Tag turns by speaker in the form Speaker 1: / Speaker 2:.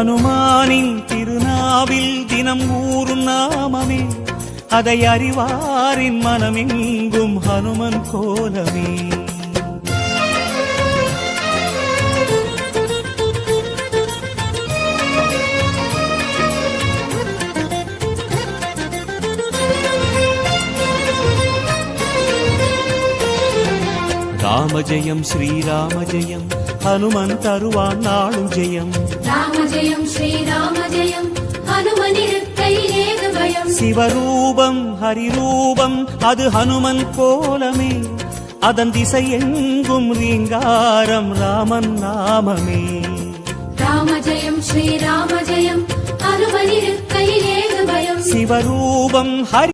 Speaker 1: ஹனுமானின் திருநாவில் தினம் ஊரும் நாமமே, அதை அறிவாரின் மனமெங்கும் ஹனுமன் கோலமே. ராம ஜெயம் ஸ்ரீராம ஜெயம், ஹனுமன் தருவான் நாளும் ஜெயம்.
Speaker 2: ராம ஜெயம் ஸ்ரீராம ஜெயம், ஹனுமன் இருக்கையில் ஏது பயம்.
Speaker 1: சிவரூபம் ஹரிரூபம் அது ஹனுமன் கோலமே, அதன் திசை எங்கும் ரீங்காரம் ராமன் நாமமே.
Speaker 2: ராம ஜெயம் ஸ்ரீராம ஜெயம், ஹனுமன் இருக்கையில் ஏது பயம்.
Speaker 1: சிவரூபம் ஹரி